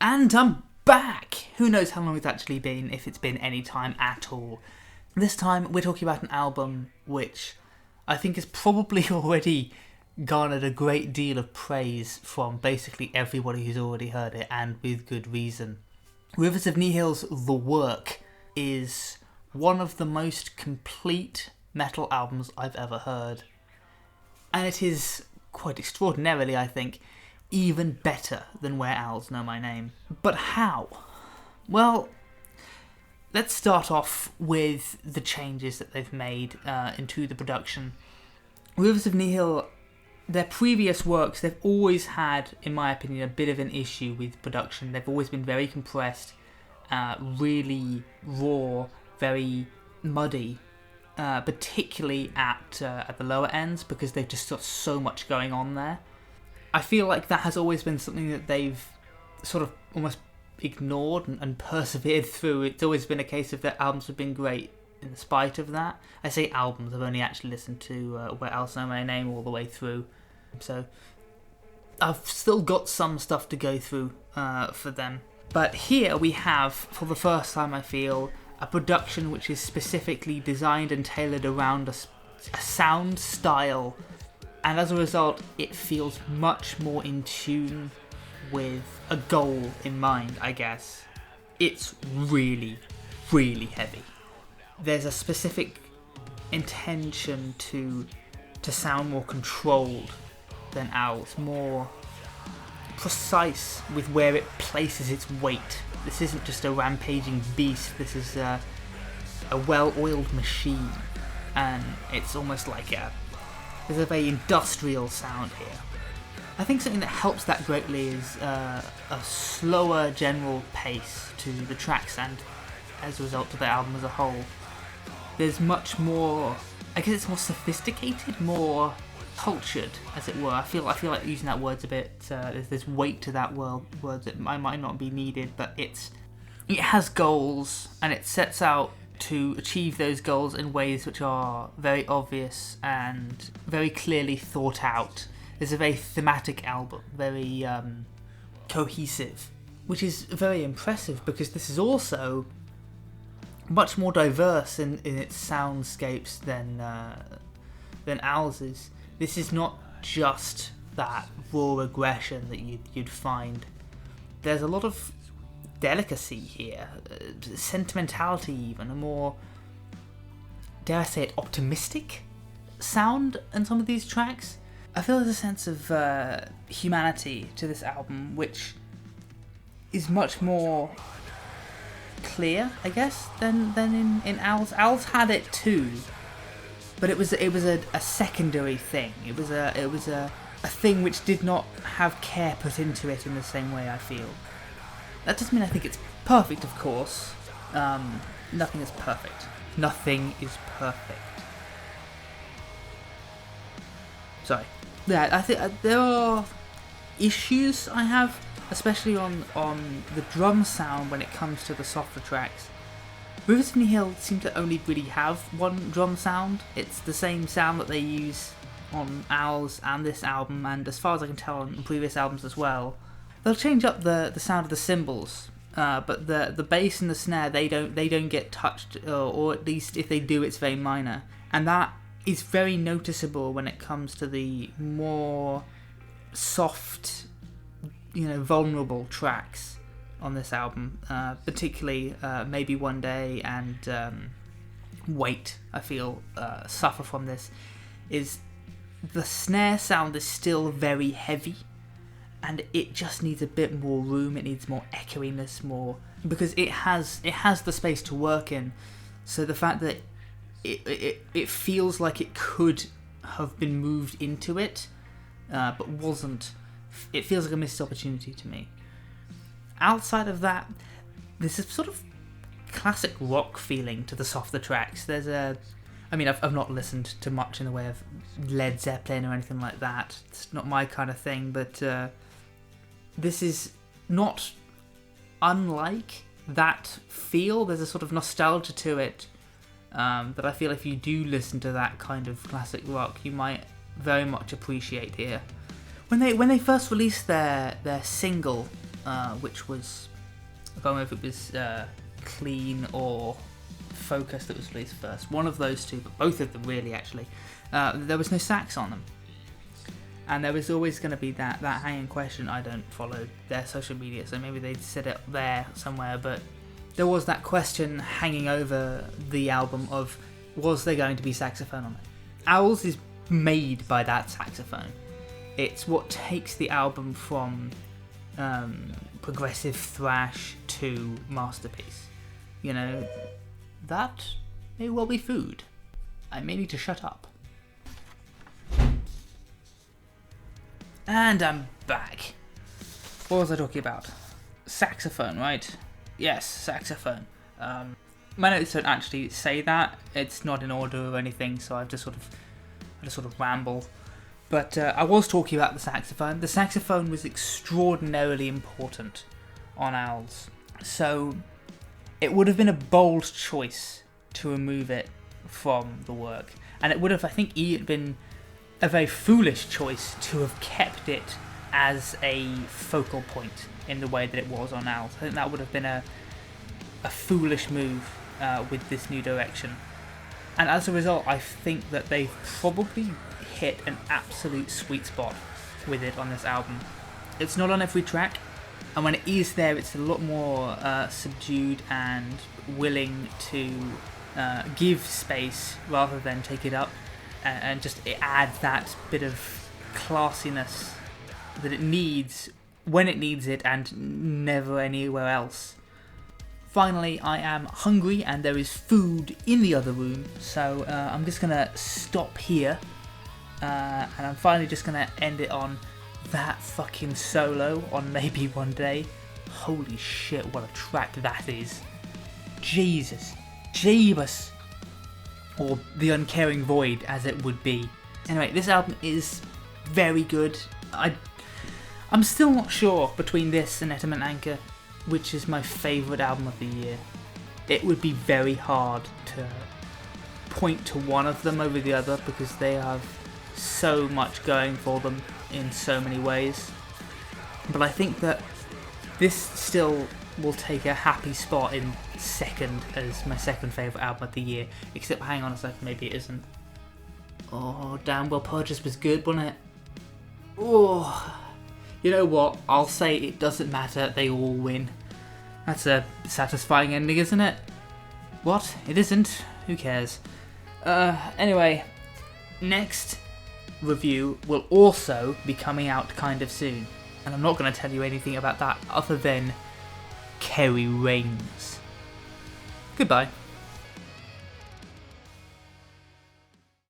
And I'm back! Who knows how long it's actually been, if it's been any time at all. This time we're talking about an album which I think has probably already garnered a great deal of praise from basically everybody who's already heard it, and with good reason. Rivers of Nihil's The Work is one of the most complete metal albums I've ever heard. And it is, quite extraordinarily I think, even better than Where Owls Know My Name. But how? Well, let's start off with the changes that they've made into the production. Rivers of Nihil, their previous works, they've always had, in my opinion, a bit of an issue with production. They've always been very compressed, really raw, very muddy, particularly at the lower ends, because they've just got so much going on there. I feel like that has always been something that they've sort of almost ignored and persevered through. It's always been a case of their albums have been great in spite of that. I say albums, I've only actually listened to Where Else Know My Name all the way through. So I've still got some stuff to go through for them. But here we have, for the first time I feel, a production which is specifically designed and tailored around a sound style. And as a result, it feels much more in tune with a goal in mind, I guess. It's really, really heavy. There's a specific intention to sound more controlled than Owl's, more precise with where it places its weight. This isn't just a rampaging beast, this is a well-oiled machine, and it's almost like there's a very industrial sound here. I think something that helps that greatly is a slower general pace to the tracks, and as a result to the album as a whole. There's much more, I guess it's more sophisticated, more cultured, as it were. I feel like using that word's a bit, there's weight to that word that might not be needed, but it has goals, and it sets out to achieve those goals in ways which are very obvious and very clearly thought out. It's a very thematic album, very cohesive, which is very impressive because this is also much more diverse in its soundscapes than Owl's is. This is not just that raw aggression that you'd find. There's a lot of delicacy here, sentimentality even, a more, dare I say it, optimistic sound in some of these tracks. I feel there's a sense of humanity to this album, which is much more clear, I guess, than in Owl's. Owl's had it too, but it was a secondary thing. It was a thing which did not have care put into it in the same way, I feel. That doesn't mean I think it's perfect, of course. Nothing is perfect. Nothing is perfect. Sorry. Yeah, I think there are issues I have, especially on the drum sound when it comes to the softer tracks. Rivers of Nihil seem to only really have one drum sound. It's the same sound that they use on Owl's and this album, and as far as I can tell on previous albums as well. They'll change up the sound of the cymbals, but the bass and the snare they don't get touched, or at least if they do, it's very minor, and that is very noticeable when it comes to the more soft, vulnerable tracks on this album, particularly Maybe One Day and Wait. I feel suffer from this. Is the snare sound is still very heavy, and it just needs a bit more room. It needs more echoiness, more, because it has the space to work in. So the fact that it feels like it could have been moved into it, but wasn't. It feels like a missed opportunity to me. Outside of that, there's a sort of classic rock feeling to the softer tracks. I've not listened to much in the way of Led Zeppelin or anything like that. It's not my kind of thing, but this is not unlike that feel. There's a sort of nostalgia to it that I feel if you do listen to that kind of classic rock, you might very much appreciate here. When they first released their single which was, I can't remember if it was Clean or Focus that was released first. One of those two, but both of them really actually. There was no sax on them. And there was always going to be that hanging question. I don't follow their social media, so maybe they said it there somewhere, but there was that question hanging over the album of, was there going to be saxophone on it? Owls is made by that saxophone. It's what takes the album from progressive thrash to masterpiece. You know, that may well be food. I may need to shut up. And I'm back. What was I talking about? Saxophone, right? Yes, saxophone. My notes don't actually say that. It's not in order or anything, so I just sort of ramble. But I was talking about the saxophone. The saxophone was extraordinarily important on Owls. So it would have been a bold choice to remove it from the work. And it would have, I think, been a very foolish choice to have kept it as a focal point in the way that it was on Owls. I think that would have been a foolish move with this new direction. And as a result, I think that they've probably hit an absolute sweet spot with it on this album. It's not on every track, and when it is there, it's a lot more subdued and willing to give space rather than take it up, and just it adds that bit of classiness that it needs when it needs it and never anywhere else. Finally, I am hungry and there is food in the other room, so I'm just going to stop here, and I'm finally just going to end it on that fucking solo on Maybe One Day. Holy shit, what a track that is. Jesus. Jeebus. Or The Uncaring Void, as it would be. Anyway, this album is very good. I'm still not sure between this and Etement Anchor which is my favourite album of the year. It would be very hard to point to one of them over the other because they have so much going for them in so many ways. But I think that this still will take a happy spot in second as my second favourite album of the year. Except, hang on a second, maybe it isn't. Oh, Damn Well Purchased was good, wasn't it? Oh, you know what? I'll say it doesn't matter, they all win. That's a satisfying ending, isn't it? What? It isn't? Who cares? Anyway, next review will also be coming out kind of soon. And I'm not going to tell you anything about that other than Kerry Reigns. Goodbye.